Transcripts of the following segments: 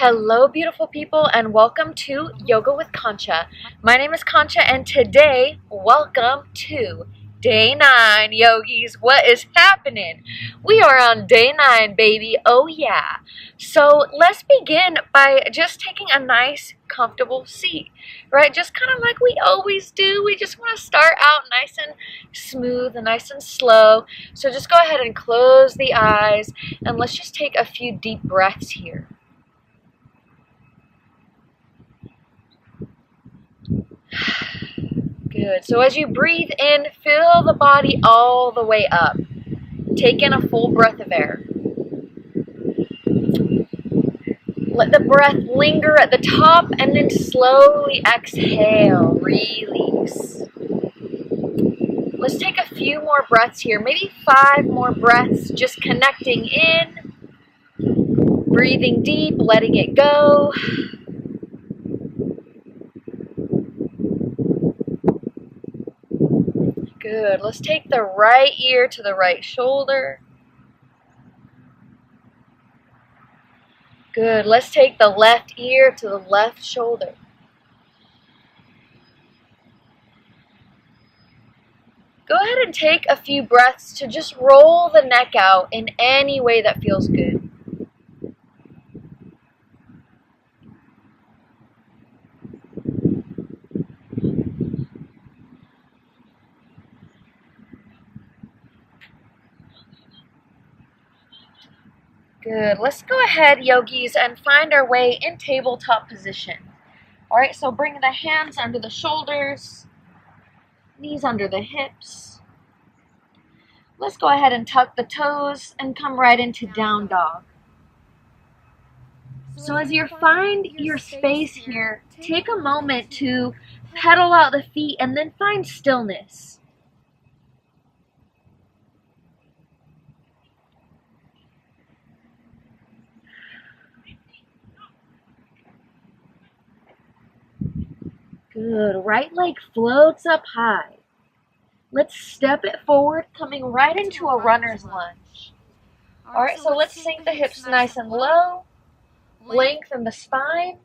Hello, beautiful people, and welcome to Yoga with Concha. My name is Concha, and today, welcome to day 9, yogis. What is happening? We are on day 9, baby. Oh, yeah. So let's begin by just taking a nice, comfortable seat, right? Just kind of like we always do. We just want to start out nice and smooth and nice and slow. So just go ahead and close the eyes, and let's just take a few deep breaths here. Good. So as you breathe in, fill the body all the way up. Take in a full breath of air. Let the breath linger at the top and then slowly exhale. Release. Let's take a few more breaths here. Maybe 5 more breaths. Just connecting in. Breathing deep, letting it go. Good. Let's take the right ear to the right shoulder. Good. Let's take the left ear to the left shoulder. Go ahead and take a few breaths to just roll the neck out in any way that feels good. Good. Let's go ahead, yogis, and find our way in tabletop position. All right, so bring the hands under the shoulders, knees under the hips. Let's go ahead and tuck the toes and come right into down dog. So as you find your space here, take a moment to pedal out the feet and then find stillness. Good. Right leg floats up high. Let's step it forward, coming right into a runner's lunge. All right, so let's sink the hips nice and low. Lengthen the spine.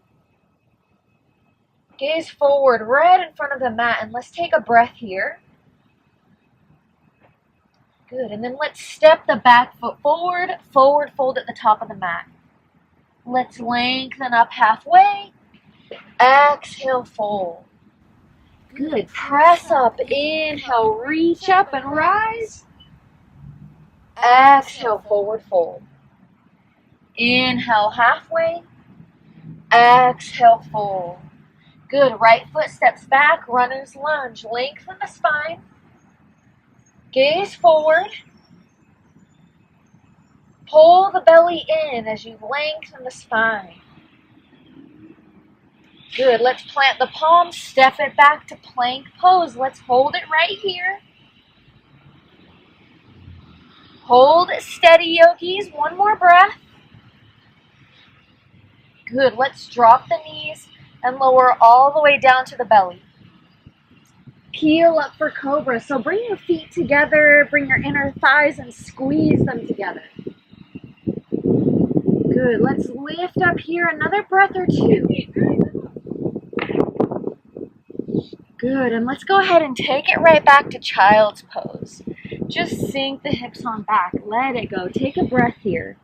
Gaze forward right in front of the mat, and let's take a breath here. Good, and then let's step the back foot forward, forward fold at the top of the mat. Let's lengthen up halfway. Exhale, fold. Good. Press up. Inhale, reach up and rise. Exhale, forward fold. Inhale, halfway. Exhale, fold. Good. Right foot steps back, runner's lunge. Lengthen the spine. Gaze forward. Pull the belly in as you lengthen the spine. Good. Let's plant the palms, step it back to plank pose. Let's hold it right here. Hold it steady, yogis. One more breath. Good. Let's drop the knees and lower all the way down to the belly. Peel up for cobra. So bring your feet together, bring your inner thighs and squeeze them together. Good. Let's lift up here. Another breath or two. Good, and let's go ahead and take it right back to child's pose. Just sink the hips on back. Let it go. Take a breath here.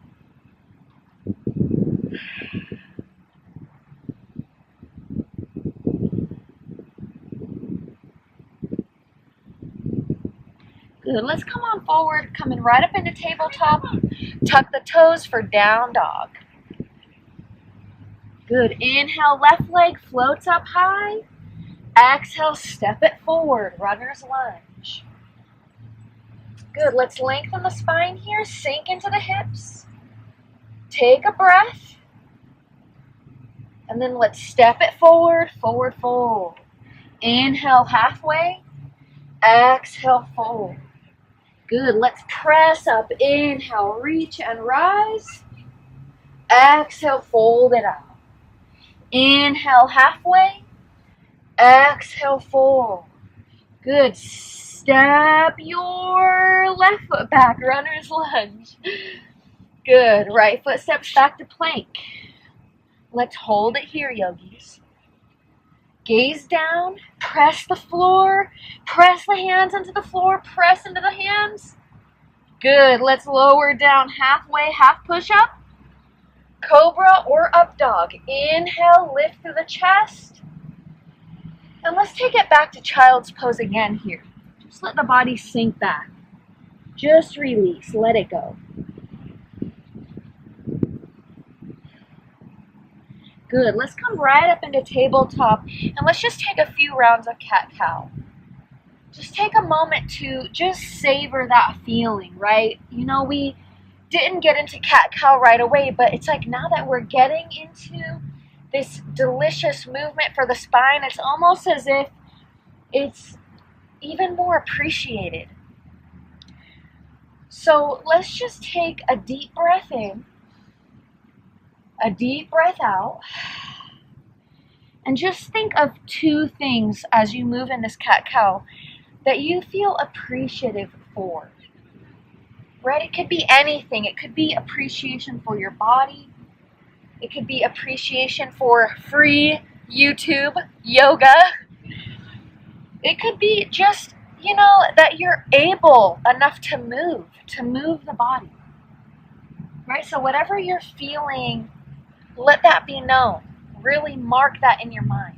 Good, let's come on forward, coming right up into tabletop. Tuck the toes for down dog. Good, inhale, left leg floats up high. Exhale, step it forward, runner's lunge. Good, let's lengthen the spine here, sink into the hips. Take a breath. And then let's step it forward, forward fold. Inhale, halfway. Exhale, fold. Good, let's press up. Inhale, reach and rise. Exhale, fold it out. Inhale, halfway. Exhale, fold. Good. Step your left foot back, runner's lunge. Good. Right foot steps back to plank. Let's hold it here, yogis. Gaze down, press the floor, press the hands into the floor, press into the hands. Good, let's lower down halfway, half push-up. Cobra or up dog. Inhale, lift through the chest. And let's take it back to child's pose again here. Just let the body sink back. Just release, let it go. Good, let's come right up into tabletop and let's just take a few rounds of cat-cow. Just take a moment to just savor that feeling, right? You know, we didn't get into cat-cow right away, but it's like now that we're getting into this delicious movement for the spine, it's almost as if it's even more appreciated. So let's just take a deep breath in, a deep breath out, and just think of two things as you move in this cat-cow that you feel appreciative for. Right? It could be anything. It could be appreciation for your body. It could be appreciation for free YouTube yoga. It could be just, you know, that you're able enough to move the body. Right? So whatever you're feeling, let that be known. Really mark that in your mind.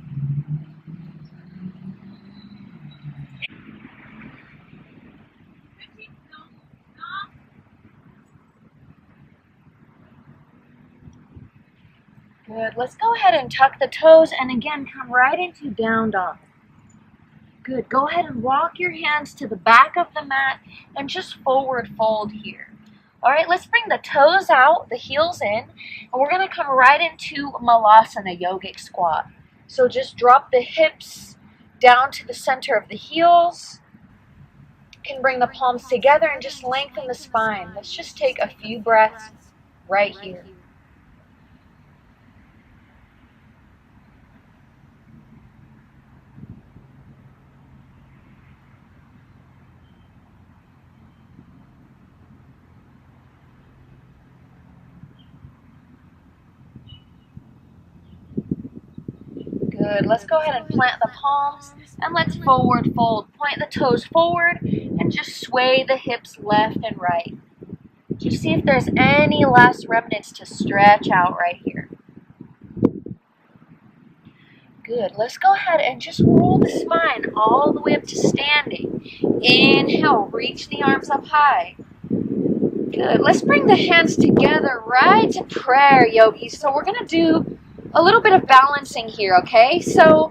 Good. Let's go ahead and tuck the toes and again come right into down dog. Good. Go ahead and walk your hands to the back of the mat and just forward fold here. All right, let's bring the toes out, the heels in, and we're going to come right into Malasana, yogic squat. So just drop the hips down to the center of the heels. You can bring the palms together and just lengthen the spine. Let's just take a few breaths right here. Good. Let's go ahead and plant the palms and let's forward fold. Point the toes forward and just sway the hips left and right. Just see if there's any last remnants to stretch out right here. Good. Let's go ahead and just roll the spine all the way up to standing. Inhale, reach the arms up high. Good. Let's bring the hands together right to prayer, yogis. So we're going to do a little bit of balancing here, okay? So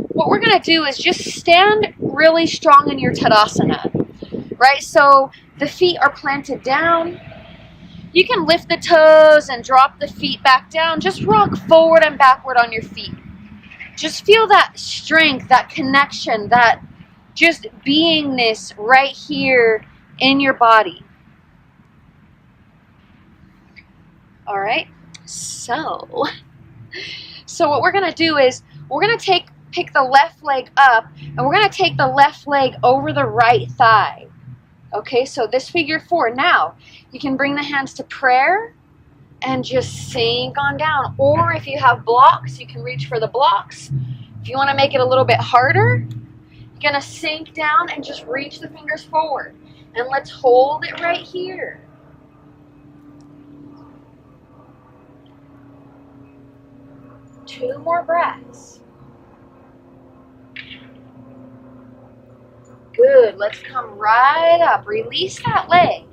what we're going to do is just stand really strong in your Tadasana, right? So the feet are planted down. You can lift the toes and drop the feet back down. Just rock forward and backward on your feet. Just feel that strength, that connection, that just beingness right here in your body. All right, so what we're going to do is we're going to pick the left leg up and we're going to take the left leg over the right thigh. Okay, so this figure 4. Now, you can bring the hands to prayer and just sink on down. Or if you have blocks, you can reach for the blocks. If you want to make it a little bit harder, you're going to sink down and just reach the fingers forward. And let's hold it right here. Two more breaths. Good. Let's come right up. Release that leg.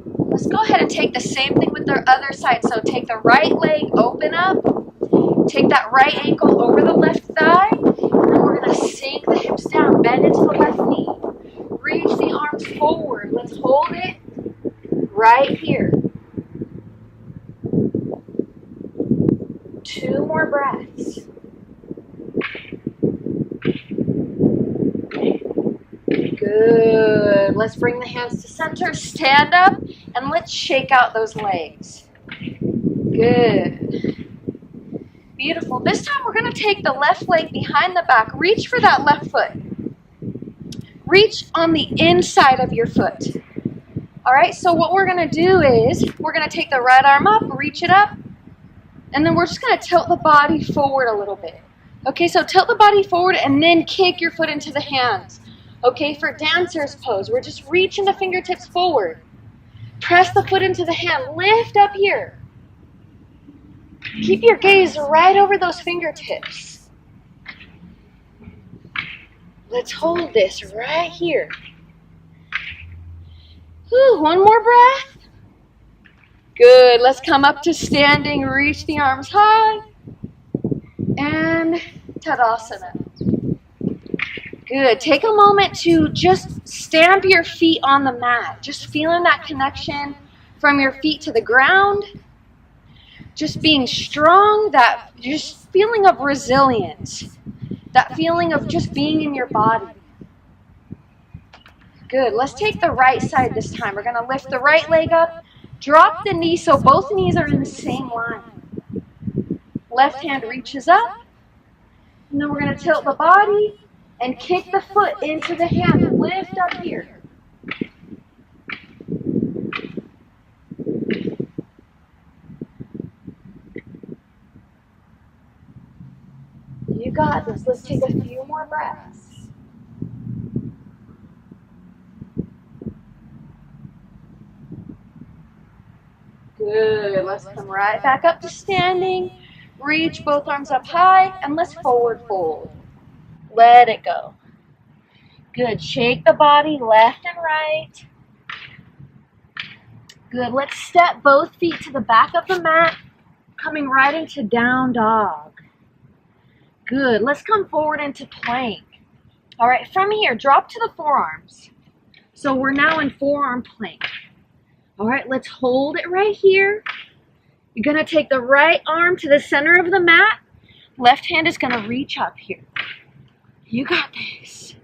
Let's go ahead and take the same thing with the other side. So take the right leg, open up. Take that right ankle over the left thigh. And then we're going to sink the hips down. Bend into the left knee. Reach the arms forward. Let's hold it right here. 2 more breaths. Good. Let's bring the hands to center. Stand up and let's shake out those legs. Good. Beautiful. This time we're going to take the left leg behind the back. Reach for that left foot. Reach on the inside of your foot. All right, so what we're going to do is we're going to take the right arm up, reach it up, And then we're just going to tilt the body forward a little bit. Okay, so tilt the body forward and then kick your foot into the hands. Okay, for dancer's pose, we're just reaching the fingertips forward. Press the foot into the hand. Lift up here. Keep your gaze right over those fingertips. Let's hold this right here. Whew, one more breath. Good. Let's come up to standing. Reach the arms high. And Tadasana. Good. Take a moment to just stamp your feet on the mat. Just feeling that connection from your feet to the ground. Just being strong, that just feeling of resilience. That feeling of just being in your body. Good. Let's take the right side this time. We're going to lift the right leg up. Drop the knee so both knees are in the same line. Left hand reaches up. And then we're going to tilt the body and kick the foot into the hand. Lift up here. You got this. Let's take a few more breaths. Good. Let's come right back up to standing. Reach both arms up high and let's forward fold. Let it go. Good. Shake the body left and right. Good. Let's step both feet to the back of the mat, coming right into down dog. Good. Let's come forward into plank. All right. From here, drop to the forearms. So we're now in forearm plank. All right. Let's hold it right here. You're going to take the right arm to the center of the mat. Left hand is going to reach up here. You got this.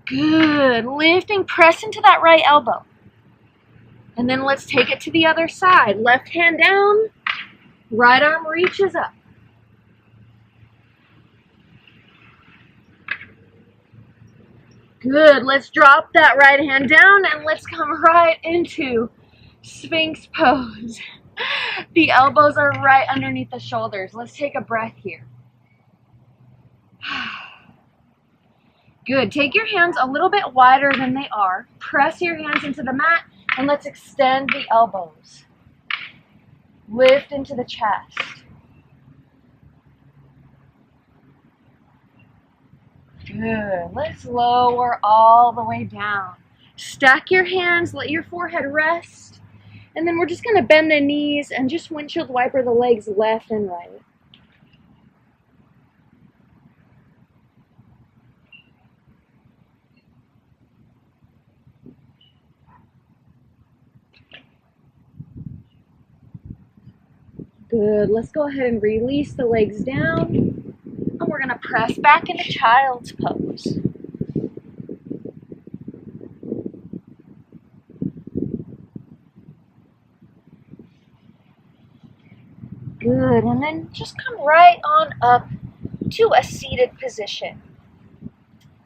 Good. Lifting, press into that right elbow. And then let's take it to the other side. Left hand down. Right arm reaches up. Good. Let's drop that right hand down and let's come right into Sphinx pose. The elbows are right underneath the shoulders. Let's take a breath here. Good. Take your hands a little bit wider than they are. Press your hands into the mat and let's extend the elbows. Lift into the chest. Good. Let's lower all the way down. Stack your hands, let your forehead rest. And then we're just going to bend the knees and just windshield wiper the legs left and right. Good. Let's go ahead and release the legs down. And we're going to press back into child's pose. Good. And then just come right on up to a seated position.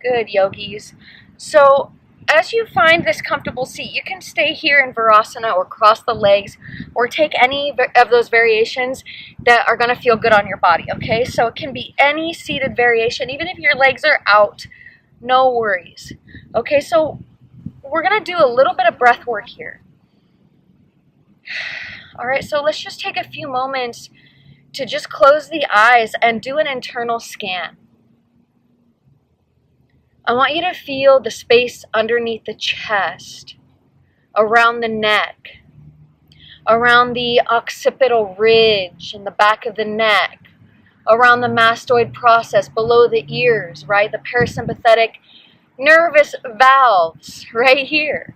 Good, yogis. So as you find this comfortable seat, you can stay here in Virasana or cross the legs or take any of those variations that are going to feel good on your body, okay? So it can be any seated variation, even if your legs are out, no worries. Okay, so we're going to do a little bit of breath work here. All right, so let's just take a few moments to just close the eyes and do an internal scan. I want you to feel the space underneath the chest, around the neck, around the occipital ridge in the back of the neck, around the mastoid process below the ears, right? The parasympathetic nervous valves right here.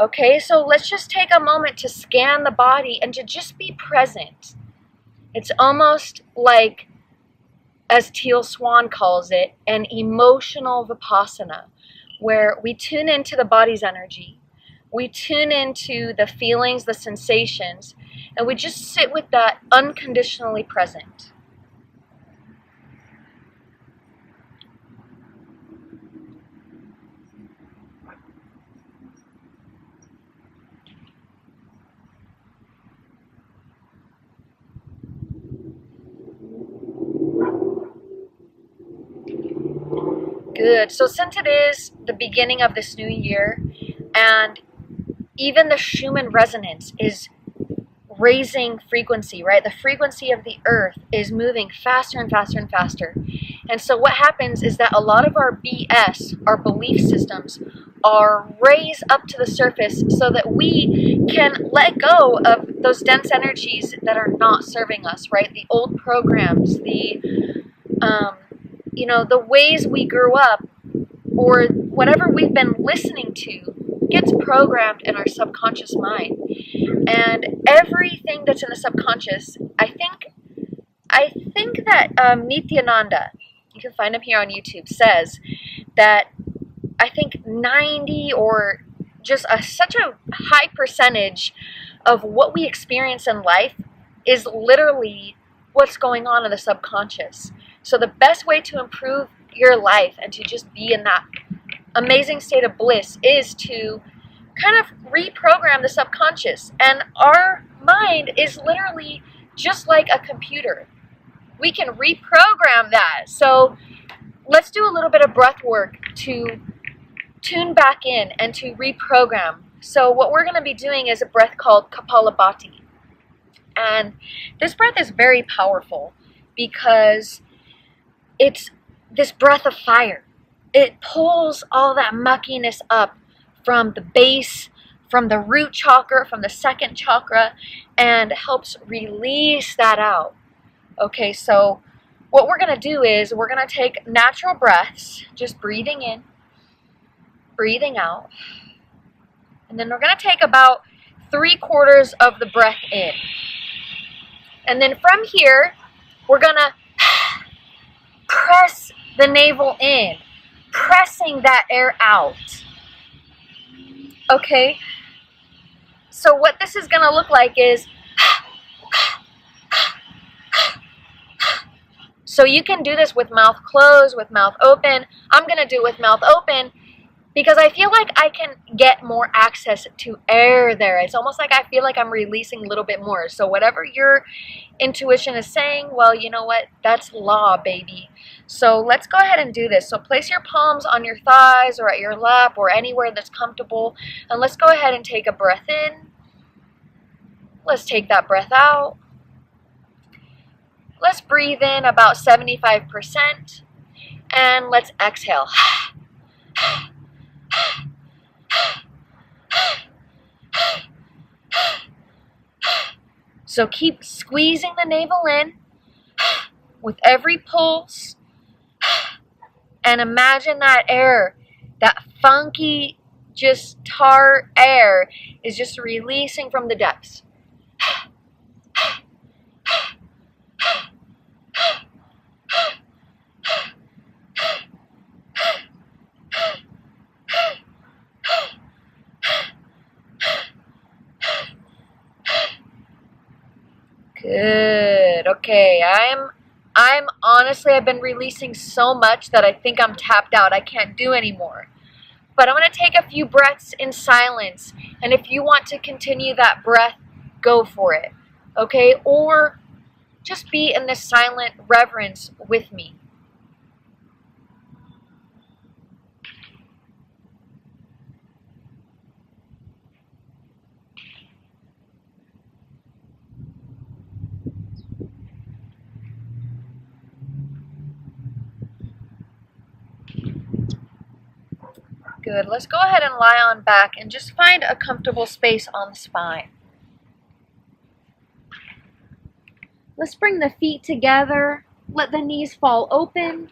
Okay, so let's just take a moment to scan the body and to just be present. It's almost like, as Teal Swan calls it, an emotional vipassana, where we tune into the body's energy, we tune into the feelings, the sensations, and we just sit with that unconditionally present. Good. So since it is the beginning of this new year, and even the Schumann resonance is raising frequency, right? The frequency of the earth is moving faster and faster and faster. And so what happens is that a lot of our BS, our belief systems, are raised up to the surface so that we can let go of those dense energies that are not serving us, right? The old programs, the ways we grew up, or whatever we've been listening to gets programmed in our subconscious mind. And everything that's in the subconscious, I think that Nityananda, you can find him here on YouTube, says that I think 90 or just such a high percentage of what we experience in life is literally what's going on in the subconscious. So the best way to improve your life and to just be in that amazing state of bliss is to kind of reprogram the subconscious. And our mind is literally just like a computer. We can reprogram that. So let's do a little bit of breath work to tune back in and to reprogram. So what we're going to be doing is a breath called Kapalabhati. And this breath is very powerful because it's this breath of fire. It pulls all that muckiness up from the base, from the root chakra, from the second chakra, and helps release that out. Okay, so what we're going to do is we're going to take natural breaths, just breathing in, breathing out, and then we're going to take about 3/4 of the breath in. And then from here, we're going to press the navel in, pressing that air out. Okay? So what this is going to look like is, so you can do this with mouth closed, with mouth open. I'm going to do it with mouth open because I feel like I can get more access to air there. It's almost like I feel like I'm releasing a little bit more. So whatever your intuition is saying, well, you know what? That's law, baby. So let's go ahead and do this. So place your palms on your thighs or at your lap or anywhere that's comfortable. And let's go ahead and take a breath in. Let's take that breath out. Let's breathe in about 75%. And let's exhale. So keep squeezing the navel in with every pulse. And imagine that air, that funky, just tart air is just releasing from the depths. Good. Okay, I'm honestly, I've been releasing so much that I think I'm tapped out. I can't do anymore. But I'm going to take a few breaths in silence. And if you want to continue that breath, go for it. Okay? Or just be in this silent reverence with me. Good. Let's go ahead and lie on back and just find a comfortable space on the spine. Let's bring the feet together. Let the knees fall open.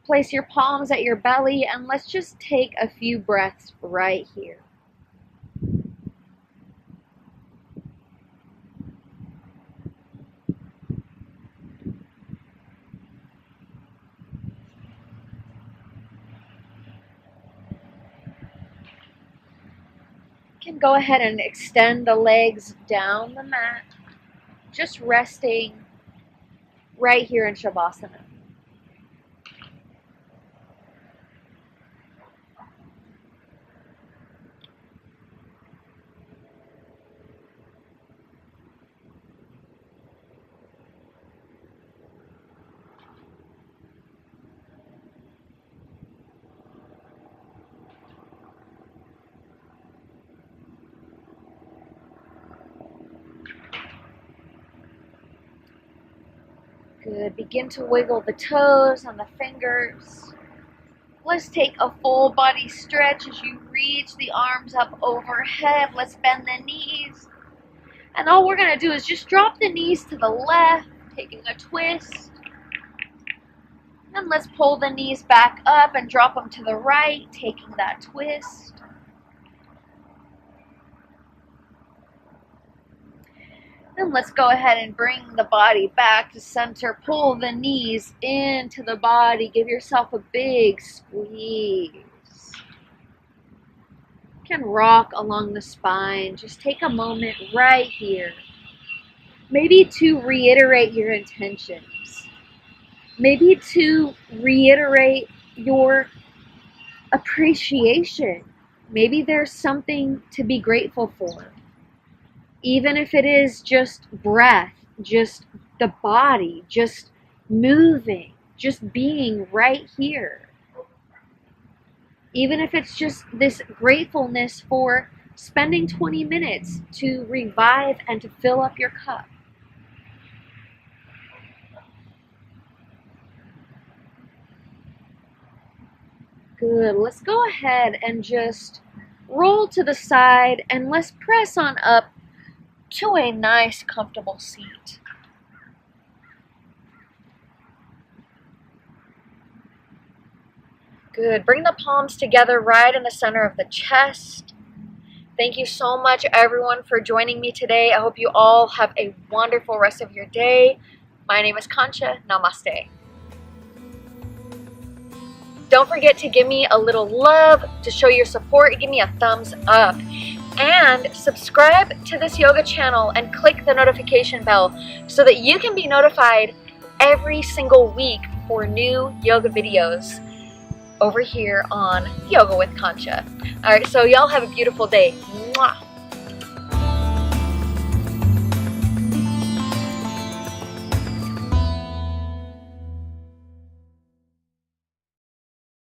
Place your palms at your belly and let's just take a few breaths right here. You can go ahead and extend the legs down the mat, just resting right here in Shavasana. Good. Begin to wiggle the toes and the fingers. Let's take a full body stretch as you reach the arms up overhead. Let's bend the knees. And all we're going to do is just drop the knees to the left, taking a twist. And let's pull the knees back up and drop them to the right, taking that twist. Then let's go ahead and bring the body back to center. Pull the knees into the body. Give yourself a big squeeze. You can rock along the spine. Just take a moment right here. Maybe to reiterate your intentions. Maybe to reiterate your appreciation. Maybe there's something to be grateful for. Even if it is just breath, just the body, just moving, just being right here. Even if it's just this gratefulness for spending 20 minutes to revive and to fill up your cup. Good. Let's go ahead and just roll to the side and let's press on up to a nice, comfortable seat. Good. Bring the palms together right in the center of the chest. Thank you so much, everyone, for joining me today. I hope you all have a wonderful rest of your day. My name is Concha. Namaste. Don't forget to give me a little love to show your support. Give me a thumbs up. And subscribe to this yoga channel and click the notification bell so that you can be notified every single week for new yoga videos over here on Yoga with Concha. Alright, so y'all have a beautiful day. Mwah.